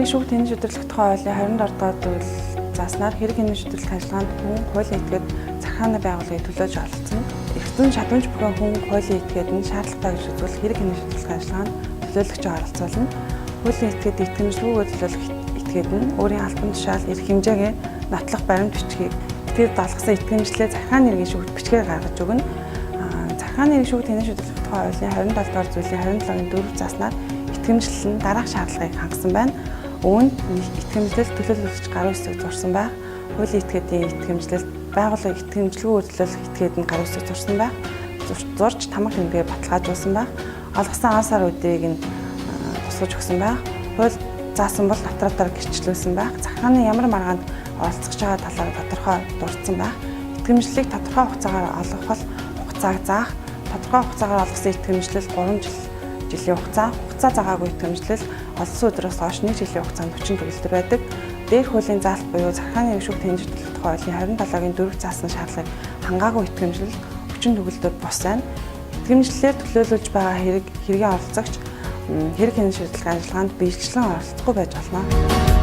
иргэн шүүх тэнцвэрийн шийдвэрлэх тухай хуулийн 22 дугаар зүйл зааснаар хэрэг хяналтын шийдвэрлэх ажиллагаанд хүн хуулийн этгээд захиргааны байгууллагыг төлөөж оролцсон. Эргэтэн чадамж бүхэн хүн хуулийн этгээд нь шаардлагатай гэж үзвэл хэрэг хяналтын шийдвэрлэх ажиллагаанд төлөөлөгч оролцуулна. Хуулийн этгээд итгэмжлэгүйгээр төлөөлөх этгээд нь өөрийн албан тушаал эрх хэмжээгээ нотлох баримт бичгийг этгээд даалгасан итгэмжлэлээ захиргааны иргэн шүүхт бичгээр гаргаж өгнө. Захиргааны иргэн шүүх тэнцвэрийн шийдвэрлэх тухай хуулийн 27 дугаар зүйлийн 27-гийн 4 зааснаар итгэмжлэл нь дараах шаардлагыг хангасан байна. Үүнд итгэмжлэл төлөөлөгч гарын үсэг зурсан байх, хуулийн этгээдийн итгэмжлэл байгууллагын итгэмжлэгүйгээр төлөөлөх этгээд нь гарын үсэг зурсан байх, зурж тамга хэмжээгээр баталгаажуулсан байх, олгосон ан сар өдрийг нь тусгаж өгсөн байх, хууль заасан бол дотроо гэрчлүүлсэн байх, захиргааны ямар маргаанд оролцож байгаа талаар тодорхой дурдсан байх, итгэмжлэлийг тодорхой хугацаагаар олгох хугацааг заах, тодорхой хугацаагаар олгосон итгэмжлэл 3 жилийн хугацаа заагаагүй итгэмжлэл олсон өдрөөс хойш 1 жилийн хугацаанд хүчин төгөлдөр байдаг. Дээрх хуулийн заалт буюу захиргааны иргэн шүүх тэнцвэрийн шийдвэрлэх тухай хуулийн 27-гийн 4 заасан шаардлагыг хангаагүй итгэмжлэл хүчин төгөлдөр бус байна. Итгэмжлэлээр төлөөлүүлж байгаа хэргийн оролцогч хэрэг хяналтын шийдвэрлэх ажиллагаанд биелэгчлэн оролцохгүй байж болно.